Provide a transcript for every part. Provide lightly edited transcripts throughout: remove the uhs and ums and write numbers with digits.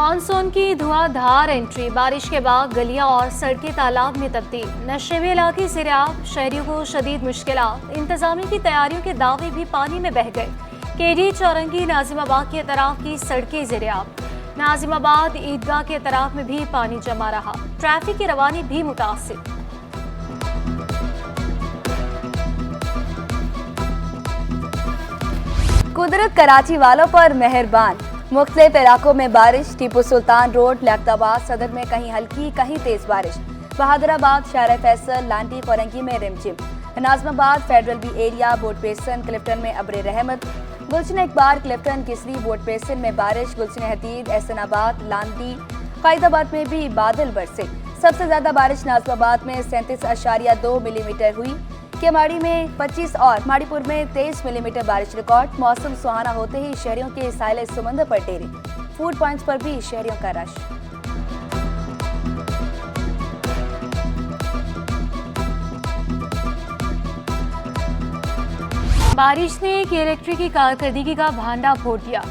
Monsoon की धुआंधार entry, बारिश के बाद गलियां और सड़कें तालाब में तब्दील, नशेबे इलाके ज़ेर-आब, शहरियों को शदीद मुश्किलात, इंतजामी की तैयारियों के दावे भी पानी में बह गए। केडी चौरंगी नाजिमाबाद के तरफ की सड़कें ज़ेर-आब, नाजिमाबाद ईदगाह के तरफ में भी पानी जमा रहा, ट्रैफिक की रवानी भी मुतासिर। कुदरत कराची वालों पर मेहरबान, मुख्तलिफ इलाकों में बारिश, टीपू सुल्तान रोड, लियाकताबाद सदर में कहीं हल्की कहीं तेज बारिश, बहादुराबाद, शारा फैसल, लांटी, कोरंगी में रिमझिम, Nazimabad, federal B area, boat basin, Clifton में अब्रे रहमत, गुलशन इकबार, क्लिफ्टन, किसरी, बोट बेसन में बारिश, गुलशन हदीद, एहसनाबाद, लांटी, कायदाबाद में भी बादल बरसे। सबसे ज्यादा बारिश नाजमाबाद में 37.2 मिलीमीटर हुई, केमाड़ी में 25 और माड़ीपुर में 23 मिलीमीटर बारिश रिकॉर्ड। मौसम सुहाना होते ही शहरियों के साहिल समंदर पर डेरे, फूड पॉइंट्स पर भी शहरियों का रश। बारिश ने इलेक्ट्रिक की कारकर्दगी का भांडा फोड़ दिया,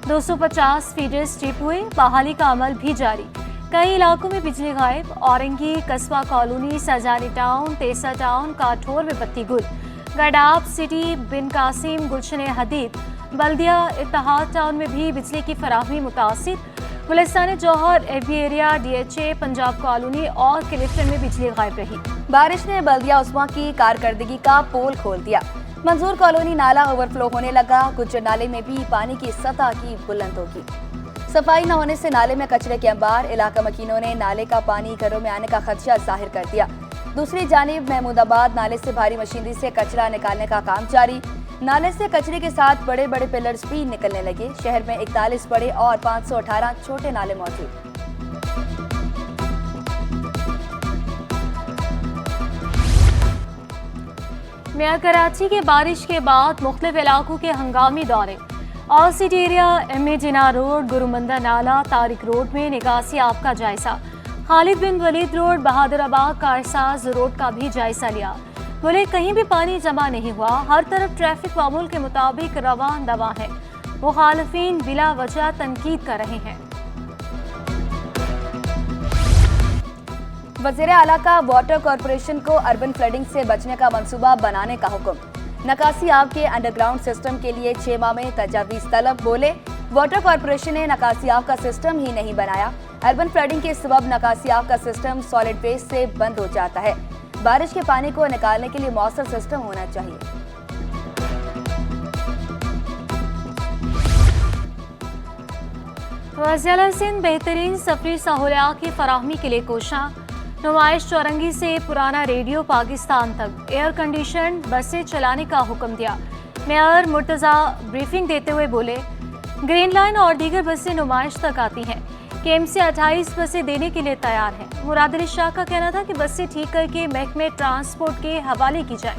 250 फीडर स्ट्रिप हुए, बहाली का अमल भी जारी। कई इलाकों में बिजली गायब, Orangi, Qasba colony, Surjani town, Taiser town, Kathore में बत्ती गुल, गडाब सिटी, बिन कासिम, गुलशन हदीद, बल्दिया, इत्तेहाद टाउन में भी बिजली की फराहमी मुतासिर। Gulistan Jauhar, AB area, DHA, Punjab colony और क्लिफ्टन में बिजली गायब रही। बारिश ने बल्दिया उस्मा की कारकर्दगी का पोल खोल दिया, मंजूर कॉलोनी नाला ओवरफ्लो होने लगा, गुज्जर नाले में भी पानी की सतह की बुलंद होगी। सफाई न होने से नाले में कचरे के अंबार, इलाका मकीनों ने नाले का पानी घरों में आने का खदशा जाहिर कर दिया। दूसरी जानिब महमूदाबाद नाले से भारी मशीनरी से कचरा निकालने का काम जारी, नाले से कचरे के साथ बड़े बड़े पिलर्स भी निकलने लगे। शहर में 41 बड़े और 518 छोटे नाले मौजूद। मेयर कराची के बारिश के बाद मुख्तलिफ इलाकों के हंगामी दौरे, ऑल सिटी एरिया, MA जिना रोड, गुरुमंदा नाला, तारिक रोड में निकासी आप का जायजा, खालिद बिन वलीद रोड, बहादुराबाद, कारसाज रोड का भी जायजा लिया। बोले कहीं भी पानी जमा नहीं हुआ, हर तरफ ट्रैफिक मामूल के मुताबिक रवान दवा है, मुखालफिन बिला वजह तनकीद कर रहे हैं। वज़ीर आला का वाटर कॉरपोरेशन को अर्बन फ्लडिंग से बचने का मंसूबा बनाने का हुक्म, नकासी आब के अंडरग्राउंड सिस्टम के लिए 6 माह में तजावीज़ तलब। बोले वाटर कॉरपोरेशन ने नकासी आब का सिस्टम ही नहीं बनाया, अर्बन फ्लडिंग के सबब नकासी आब का सिस्टम सॉलिड वेस्ट से बंद हो जाता है। बारिश के पानी को निकालने के लिए मौसर सिस्टम होना चाहिए। वज़ीर आला सिंध बेहतरीन सफरी सहूलियात की फराहमी के लिए कोशां, नुमाइश चौरंगी से पुराना रेडियो पाकिस्तान तक एयर कंडीशन बसें चलाने का हुक्म दिया। मेयर मुर्तज़ा ब्रीफिंग देते हुए बोले ग्रीन लाइन और दीगर बसें नुमाइश तक आती हैं, KMC 28 बसें देने के लिए तैयार हैं। मुराद अली शाह का कहना था कि बसें ठीक करके महकमे ट्रांसपोर्ट के हवाले की जाए।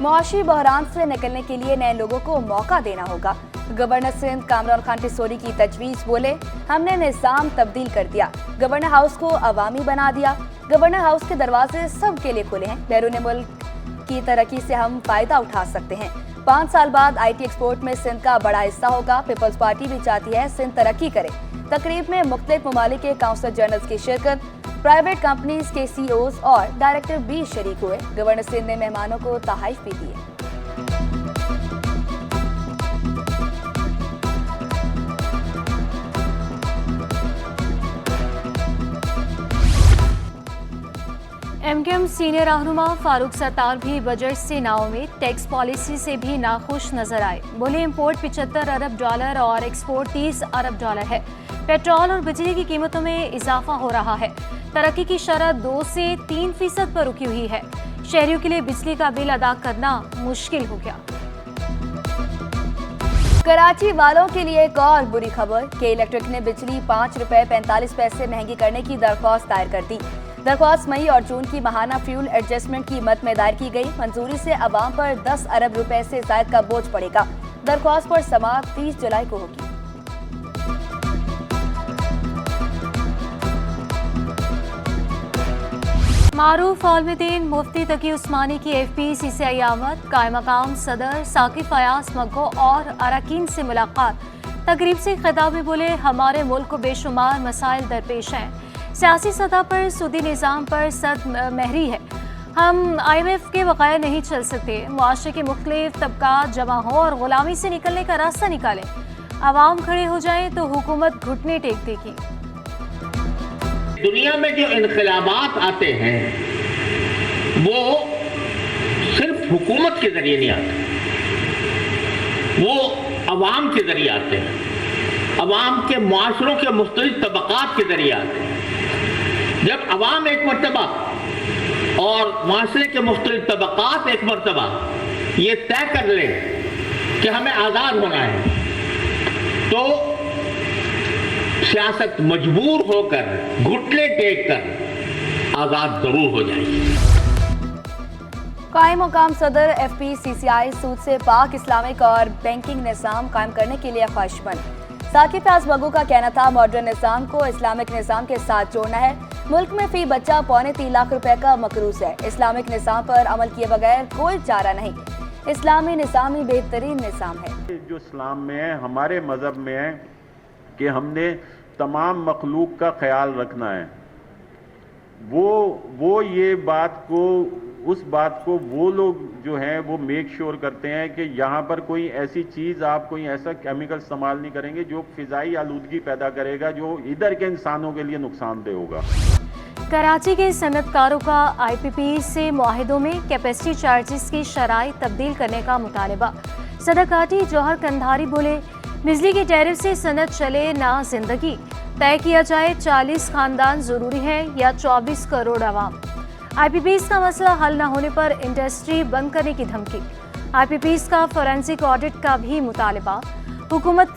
मुआशी बहरान से निकलने के लिए नए लोगों को मौका देना होगा, गवर्नर सिंध कामरान खान टिसोरी की तजवीज़। बोले हमने निज़ाम तब्दील कर दिया, गवर्नर हाउस को अवामी बना दिया, गवर्नर हाउस के दरवाजे सबके लिए खुले हैं, बैरून मुल्क की तरक्की से हम फायदा उठा सकते हैं। 5 साल बाद IT एक्सपोर्ट में सिंध का बड़ा हिस्सा होगा। पीपल्स पार्टी भी चाहती है सिंध तरक्की करे। तकरीब में मुख्तलिफ ममालिक के काउंसलर जनरल्स की शिरकत, प्राइवेट कंपनीज के CEOs और डायरेक्टर भी शरीक हुए। गवर्नर सिंध ने मेहमानों को तोहफे भी दिए। MKM सीनियर रहनुमा फारूक सत्तार भी बजट से नाउम्मीद, टैक्स पॉलिसी से भी नाखुश नजर आए। बोले इंपोर्ट $75 अरब और एक्सपोर्ट $30 अरब है। पेट्रोल और बिजली की कीमतों में इजाफा हो रहा है, तरक्की की शरह 2 से 3% पर रुकी हुई है। शहरियों के लिए बिजली का बिल अदा करना मुश्किल हो गया। कराची वालों के लिए एक और बुरी खबर के इलेक्ट्रिक ने बिजली ₹5.45 महंगी करने की दरख्वास्त दायर कर दी। दरख्वास्त मई और जून की माहाना फ्यूल एडजस्टमेंट की मद में दायर की गई। मंजूरी से अवाम पर 10 अरब रुपए से ज्यादा का बोझ पड़ेगा। दरख्वास्त पर समाअत 30 जुलाई को होगी। मारूफ आलमदीन मुफ्ती तकी उस्मानी की FPCCI आमद, कायम मकाम सदर साकिब फयाज मग्गो और अरकान से मुलाकात। तकरीब से खिताब में बोले, हमारे मुल्क को बेशुमार मसाइल दरपेश हैं। सियासी सतह पर सूदी निज़ाम पर सद महरी है। हम IMF के बगैर नहीं चल सकते। मुआशरे के मुख्तलिफ तबकात जमा हो और गुलामी से निकलने का रास्ता निकालें। आवाम खड़े हो जाए तो हुकूमत घुटने टेक देगी। दुनिया में जो इनकलाबात आते हैं वो सिर्फ हुकूमत के जरिए नहीं आते, वो अवाम के जरिए आते हैं, अवाम के मुआशरों के मुख्तलिफ तबकात के जरिए आते हैं। जब अवाम एक मरतबा और मुआशरे के मुख्तलिफ तबकात एक मरतबा ये तय कर ले कि हमें आज़ाद होना है, तो सियासत मजबूर होकर घुटने टेक कर आज़ाद जरूर हो जाएगी। कायम मुकाम सदर FPCCI सूद से पाक इस्लामिक और बैंकिंग निज़ाम कायम करने के लिए ख्वाहिशमंद। साकिब फयाज बग्गू का कहना था, मॉडर्न निज़ाम को इस्लामिक निज़ाम के साथ जोड़ना है। मुल्क में फी बच्चा 3.25 लाख रुपए का मकरूज है। इस्लामिक निज़ाम पर अमल किए बगैर कोई चारा नहीं। इस्लामी निज़ाम ही बेहतरीन निज़ाम है। जो इस्लाम में है, हमारे मज़हब में है कि हमने तमाम मखलूक का ख्याल रखना है। वो ये बात को वो लोग जो हैं वो मेक श्योर करते हैं कि यहाँ पर कोई ऐसी चीज़, आप कोई ऐसा केमिकल इस्तेमाल नहीं करेंगे जो फ़िज़ाई आलूदगी पैदा करेगा, जो इधर के इंसानों के लिए नुकसानदेह होगा। कराची के सनतकारों का IPP से मुआहिदों में कैपेसिटी चार्जेस की शराइत तब्दील करने का मुतालबा। सदर काटी जौहर कंधारी बोले, बिजली की टैरिफ से सनत चले ना जिंदगी। तय किया जाए 40 खानदान जरूरी है या 24 करोड़ आवाम। IPPs का मसला हल न होने पर इंडस्ट्री बंद करने की धमकी। IPPs का फोरेंसिक ऑडिट का भी मुतालबा। हुकूमत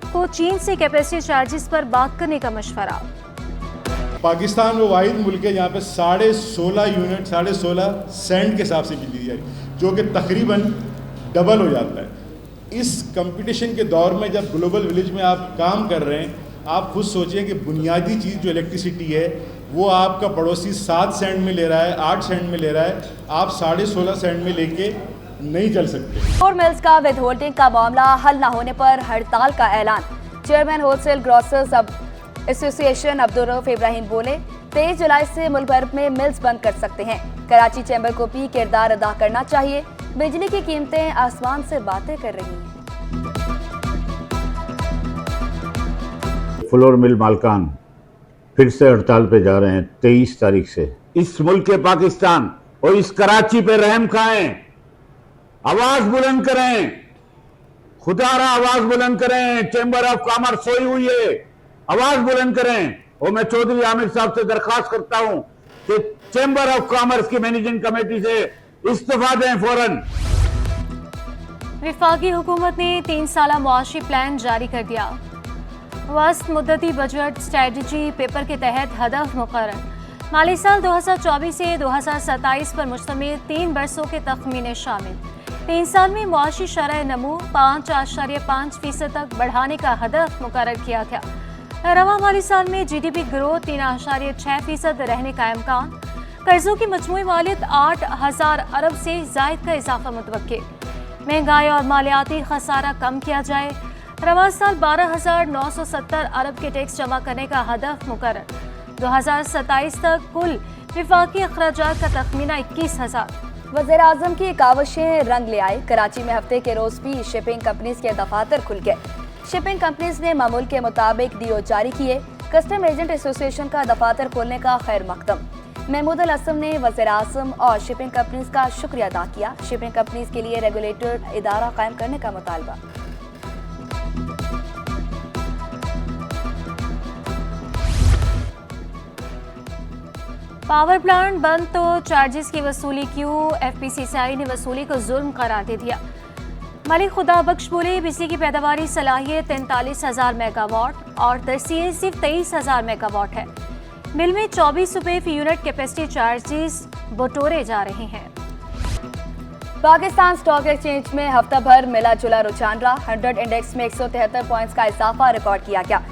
को चीन से कैपेसिटी चार्जेस पर बात करने का मशवरा। पाकिस्तान वो वाहिद मुल्क है जहाँ पे 16.5 यूनिट 16.5 सेंट के हिसाब से बिजली दी जाएगी, जो कि तकरीबन डबल हो जाता है। इस कंपटीशन के दौर में जब ग्लोबल विलेज में आप काम कर रहे हैं, आप खुद सोचिए कि बुनियादी चीज़ जो इलेक्ट्रिसिटी है वो आपका पड़ोसी 7 सेंट में ले रहा है, 8 सेंट में ले रहा है, आप 16.5 सेंट में लेके नहीं चल सकते। और मिल्स का विद होल्डिंग का मामला हल न होने पर हड़ताल का ऐलान। Chairman wholesale grocers association Abdurrauf Ibrahim बोले, 23 जुलाई से मुल्क भर में मिल्स बंद कर सकते हैं। कराची चैम्बर को भी किरदार अदा करना चाहिए। बिजली की कीमतें आसमान से बातें कर रही हैं। फ्लोर मिल मालकान फिर से हड़ताल पे जा रहे हैं 23 तारीख से। इस मुल्क के पाकिस्तान और इस कराची पे रहम खाएं, आवाज बुलंद करें, खुदारा आवाज बुलंद करें। चैम्बर ऑफ कॉमर्स सोई हुई है, आवाज बुलंद करें। और मैं चौधरी आमिर साहब से दरखास्त करता हूं कि चैम्बर ऑफ कॉमर्स की मैनेजिंग कमेटी से इस्तीफा दें फौरन। वफाकी हुकूमत ने 3 साला मुआशी प्लान जारी कर दिया। वस्त मुद्दती बजट स्ट्रेटजी पेपर के तहत हदफ मुकर्रर। माली साल 2024 से 2027 पर मुश्तमिल 3 बरसों के तखमीने शामिल। 3 साल में मुआशी शरह नमू 5.5% तक बढ़ाने का हदफ मुकर्रर किया गया। रवा माली साल में GDP ग्रोथ 3.6% रहने का इम्कान। कर्जों की मजमूई मालियत 8,000 अरब से जायद का इजाफा मुतवक्किल। महंगाई और मालियाती खसारा कम किया जाए। रवा साल 12,970 अरब के टैक्स जमा करने का हदफ मुकर्रर। 2027 तक कुल विफाकी अखराजात का तखमीना 21,000। वज़ीर आज़म की कावशें रंग ले आए। कराची में हफ्ते के रोज भी शिपिंग कंपनीज के दफातर खुल गए। शिपिंग कंपनीज ने मामूल के मुताबिक DO जारी किए। कस्टम एजेंट एसोसिएशन का दफातर खोलने का खैर मकदम। महमूद अल असम ने वज़ीर आज़म और शिपिंग कंपनीज का शुक्रिया अदा किया। शिपिंग कंपनीज के लिए रेगुलेटर इदारा कायम करने का मुतालबा। पावर प्लांट बंद तो चार्जेस की वसूली क्यों? FPCCI ने वसूली को जुल्म करार दे दिया। मलिक खुदा बख्श बोले, बिजली की पैदावारी सलाहियत 43,000 मेगावाट और दस्तिये सिर्फ 23,000 मेगावाट है। मिल में 24 रुपये फी यूनिट कैपेसिटी चार्जेस बटोरे जा रहे हैं। पाकिस्तान स्टॉक एक्सचेंज में हफ्ता भर मिला जुला रुझान रहा। 100 इंडेक्स में 173 पॉइंट्स का इजाफा रिकॉर्ड किया गया।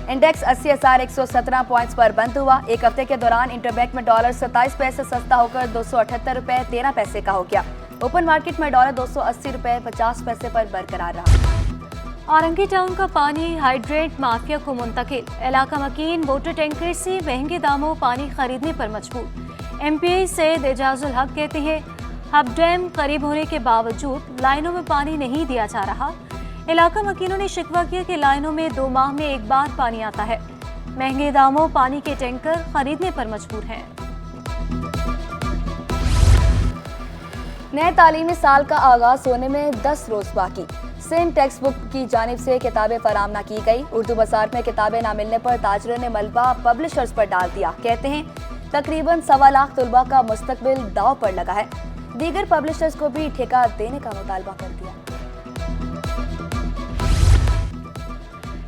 इंडेक्स 80,117 पॉइंट्स पर बंद हुआ। एक हफ्ते के दौरान इंटरबैंक में डॉलर 27 पैसे सस्ता होकर 278 रुपये 13 पैसे का हो गया। ओपन मार्केट में डॉलर 280 रुपये 50 पैसे पर बरकरार रहा। औरंगी टाउन का पानी हाइड्रेट माफिया को मुंतकिल। इलाका मकीन वाटर टैंकर से महंगे दामों पानी खरीदने पर मजबूर। एमपी सैयद एजाजुल हक कहते हैं हब डैम करीब होने के बावजूद लाइनों में पानी नहीं दिया जा रहा। इलाका मकीनों ने शिकवा किया कि लाइनों में 2 माह में एक बार पानी आता है। महंगे दामों पानी के टैंकर खरीदने पर मजबूर हैं। नए तालीमी साल का आगाज होने में 10 रोज बाकी। सेम टेक्स्ट बुक की जानिब से किताबें फराम न की गई। उर्दू बसात में किताबें न मिलने पर ताजरों ने मलबा पब्लिशर्स पर डाल दिया। कहते हैं तकरीबन 1.25 लाख तुलबा का मुस्तकबिल दाव पर लगा है। दीगर पब्लिशर्स को भी ठेका देने का मुतालबा कर दिया।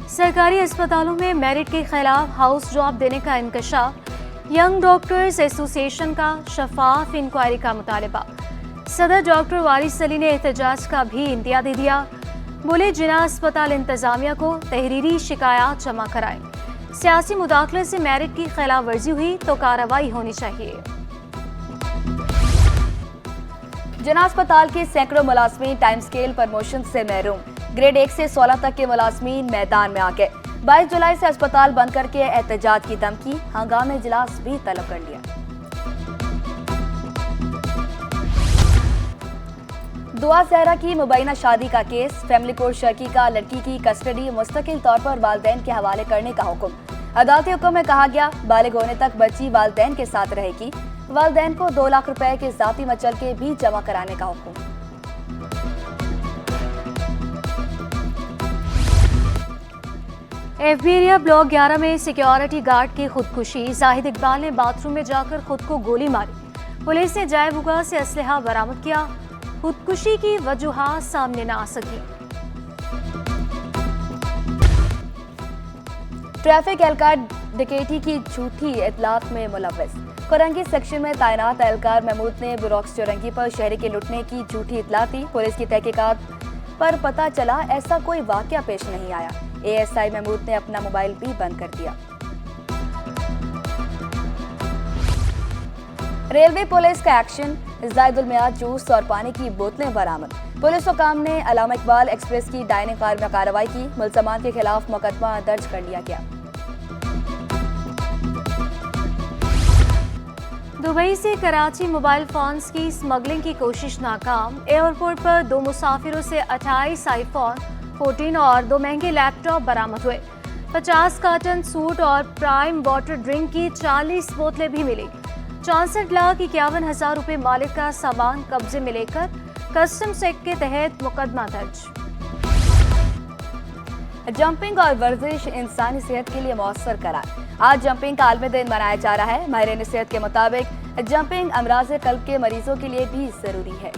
सरकारी अस्पतालों में मेरिट के खिलाफ हाउस जॉब देने का इंकशाफ। यंग डॉक्टर्स एसोसिएशन का शफाफ इंक्वायरी का मुतालबा। सदर डॉक्टर वारिस अली ने एहतजाज का भी इंदिया दे दिया। बोले जिना अस्पताल इंतजामिया को तहरीरी शिकायत जमा कराएं। सियासी मुदाखले से मेरिट की खिलाफ वर्जी हुई तो कार्रवाई होनी चाहिए। जिना अस्पताल के सैकड़ों मुलाजमीन टाइम स्केल प्रमोशन से महरूम। ग्रेड 1 से 16 तक के मुलाजमीन मैदान में आ गए। 22 जुलाई से अस्पताल बंद करके एहतजाज की धमकी। हंगामे इजलास भी तलब कर लिया। दुआ ज़हरा की मुबैना शादी का केस। फैमिली कोर्ट शर्की का लड़की की कस्टडी मुस्तकिल तौर पर वालिदैन के हवाले करने का हुक्म। अदालती हुक्म में कहा गया बालिग होने तक बच्ची वालिदैन के साथ रहेगी। वालिदैन को 2 लाख रुपए के जाती मचल के भी जमा कराने का हुक्म। एफबीरिया ब्लॉक 11 में सिक्योरिटी गार्ड की खुदकुशी। जाहिद इकबाल ने बाथरूम में जाकर खुद को गोली मारी। पुलिस ने जाए बुगा से असलहा बरामद किया। खुदकुशी की वजूहात सामने न आ सकी। ट्रैफिक एहलकार डकैती की झूठी इतलात में मुलव्वस। कोरंगी सेक्शन में तैनात एहलकार महमूद ने बुरॉक्स चौरंगी पर शहरी के लुटने की झूठी इतला दी। पुलिस की तहकीकात पर पता चला ऐसा कोई वाकया पेश नहीं आया। एएसआई महमूद ने अपना मोबाइल भी बंद कर दिया। रेलवे पुलिस का एक्शन। जायदुल मियाद जूस और पानी की बोतलें बरामद। पुलिस हुकाम ने अलामा इकबाल एक्सप्रेस की डाइनिंग कार में कार्रवाई की। मुलजमान के खिलाफ मुकदमा दर्ज कर लिया गया। दुबई से कराची मोबाइल फोन्स की स्मगलिंग की कोशिश नाकाम। एयरपोर्ट पर 2 मुसाफिरों से 28 आईफोन 14 और 2 महंगे लैपटॉप बरामद हुए। 50 कार्टन सूट और प्राइम वाटर ड्रिंक की 40 बोतलें भी मिली। 64,51,000 रुपए मालिक का सामान कब्जे में लेकर कस्टम्स एक्ट के तहत मुकदमा दर्ज। जंपिंग और वर्जिश इंसानी सेहत के लिए मौसर करार। आज जंपिंग का आलमी दिन मनाया जा रहा है। माहिरीन सेहत के मुताबिक जंपिंग अमराज कल्ब के मरीजों के लिए भी जरूरी है।